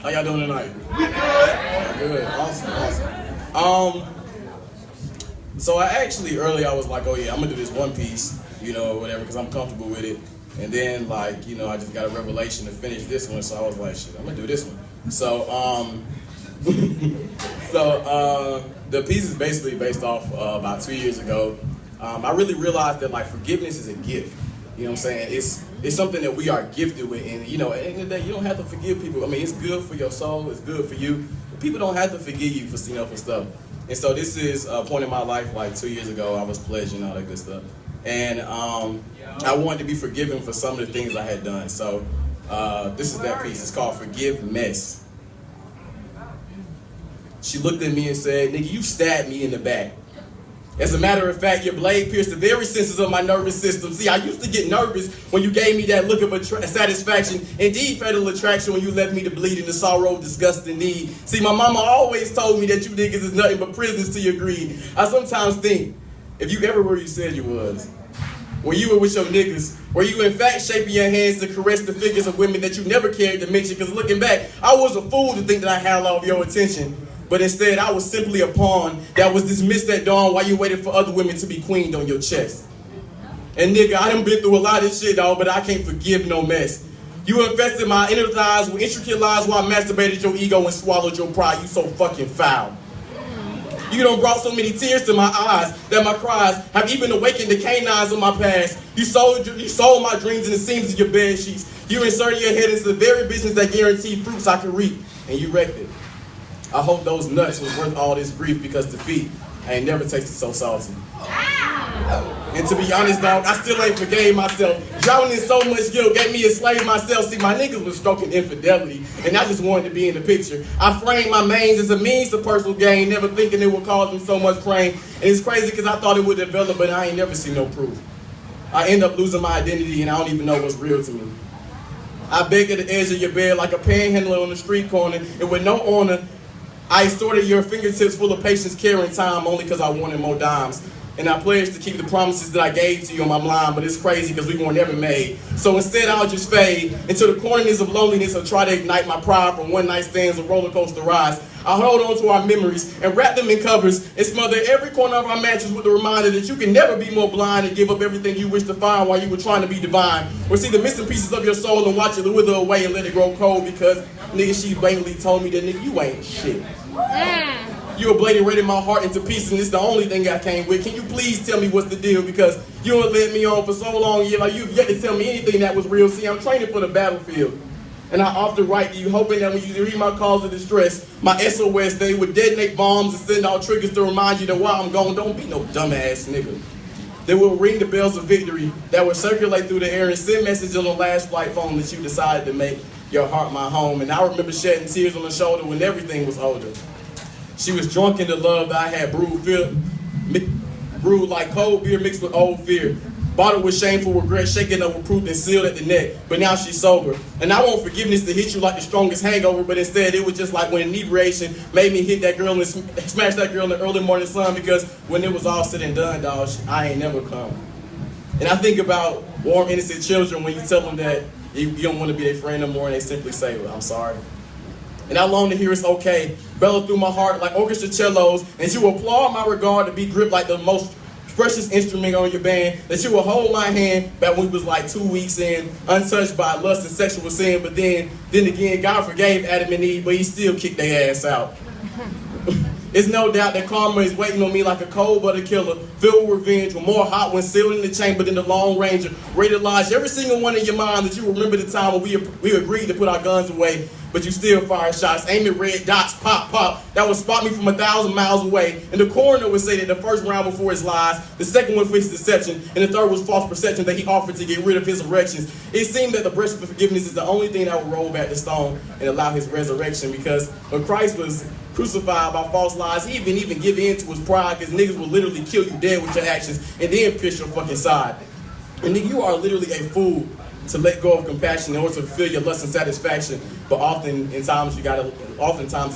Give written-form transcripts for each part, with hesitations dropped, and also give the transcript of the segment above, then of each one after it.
How y'all doing tonight? Good. Awesome. So I actually earlier I was like, oh yeah, I'm gonna do this one piece, you know, whatever, because I'm comfortable with it. And then like, you know, I just got a revelation to finish this one, so I was like, shit, I'm gonna do this one. So the piece is basically based off about 2 years ago. I really realized that like forgiveness is a gift. You know what I'm saying? It's something that we are gifted with, and you know, at the end of the day, you don't have to forgive people. I mean, it's good for your soul, it's good for you. But people don't have to forgive you for, you know, for stuff. And so this is a point in my life, like 2 years ago, I was pledged and all that good stuff. And I wanted to be forgiven for some of the things I had done. So this is that piece. It's called Forgive Mess. She looked at me and said, nigga, you stabbed me in the back. As a matter of fact, your blade pierced the very senses of my nervous system. See, I used to get nervous when you gave me that look of satisfaction. Indeed, fatal attraction when you left me to bleed in the sorrow, disgust, and need. See, my mama always told me that you niggas is nothing but prisoners to your greed. I sometimes think, if you ever were you said you was, when you were with your niggas, were you in fact shaping your hands to caress the figures of women that you never cared to mention? Because looking back, I was a fool to think that I had all of your attention. But instead, I was simply a pawn that was dismissed at dawn while you waited for other women to be queened on your chest. And nigga, I done been through a lot of shit, dog, but I can't forgive no mess. You infested my inner thighs with intricate lies while I masturbated your ego and swallowed your pride. You so fucking foul. You done brought so many tears to my eyes that my cries have even awakened the canines of my past. You sold my dreams in the seams of your bed sheets. You inserted your head into the very business that guaranteed fruits I could reap, and you wrecked it. I hope those nuts was worth all this grief, because defeat, I ain't never tasted so salty. And to be honest, dog, I still ain't forgave myself. Drowning in so much guilt gave me a slave myself. See, my niggas was stroking infidelity, and I just wanted to be in the picture. I framed my mains as a means to personal gain, never thinking it would cause them so much pain. And it's crazy because I thought it would develop, but I ain't never seen no proof. I end up losing my identity, and I don't even know what's real to me. I beg at the edge of your bed like a panhandler on the street corner, and with no honor, I extorted your fingertips full of patience, care, and time only because I wanted more dimes. And I pledged to keep the promises that I gave to you on my blind, but it's crazy because we weren't ever made. So instead, I'll just fade into the corners of loneliness or try to ignite my pride from one night stands or roller coaster rides. I hold on to our memories and wrap them in covers and smother every corner of our mattress with the reminder that you can never be more blind and give up everything you wish to find while you were trying to be divine. Or see the missing pieces of your soul and watch it wither away and let it grow cold because, nigga, she blatantly told me that, nigga, you ain't shit. You obliterated my heart into pieces, and it's the only thing I came with. Can you please tell me what's the deal? Because you have led me on for so long, you've yet to tell me anything that was real. See, I'm training for the battlefield. And I often write to you, hoping that when you read my calls of distress, my SOS, they would detonate bombs and send out triggers to remind you that while I'm gone, don't be no dumbass nigga. They will ring the bells of victory that will circulate through the air and send messages on the last flight phone that you decided to make your heart my home. And I remember shedding tears on the shoulder when everything was older. She was drunk in the love that I had brewed like cold beer mixed with old fear. Bottled with shameful regret, shaken up with proof and sealed at the neck. But now she's sober. And I want forgiveness to hit you like the strongest hangover, but instead it was just like when inebriation made me hit that girl and smash that girl in the early morning sun, because when it was all said and done, dog, I ain't never come. And I think about warm, innocent children when you tell them that you don't want to be their friend no more, and they simply say, well, I'm sorry. And I long to hear it's okay, bellow through my heart like orchestra cellos, and you applaud my regard to be gripped like the most precious instrument on your band, that you will hold my hand back when we was like 2 weeks in, untouched by lust and sexual sin, but then again, God forgave Adam and Eve, but he still kicked their ass out. It's no doubt that karma is waiting on me like a cold blooded killer, filled with revenge, with more hot ones sealed in the chamber than the Lone Ranger, ready to lodge every single one in your mind that you remember the time when we agreed to put our guns away, but you still fire shots, aiming red dots, pop, pop, that would spot me from 1,000 miles away. And the coroner would say that the first round before his lies, the second one for his deception, and the third was false perception that he offered to get rid of his erections. It seemed that the breast of forgiveness is the only thing that would roll back the stone and allow his resurrection, because when Christ was crucified by false lies, he didn't even give in to his pride, because niggas will literally kill you dead with your actions and then pierce your fucking side. And nigga, you are literally a fool to let go of compassion in order to fulfill your lust and satisfaction. But oftentimes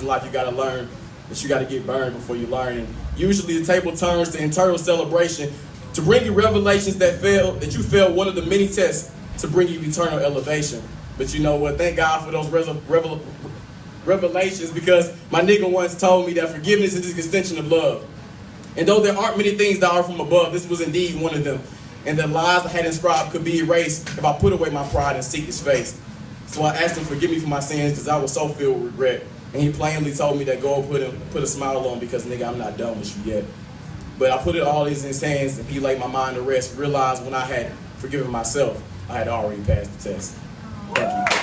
in life you gotta learn that you gotta get burned before you learn. And usually the table turns to internal celebration to bring you revelations that you failed one of the many tests to bring you eternal elevation. But you know what? Thank God for those revelations, because my nigga once told me that forgiveness is an extension of love. And though there aren't many things that are from above, this was indeed one of them. And the lies I had inscribed could be erased if I put away my pride and seek his face. So I asked him to forgive me for my sins because I was so filled with regret. And he plainly told me that go put a smile on because, nigga, I'm not done with you yet. But I put it all in his hands and he laid my mind to rest, realized when I had forgiven myself, I had already passed the test. Thank you.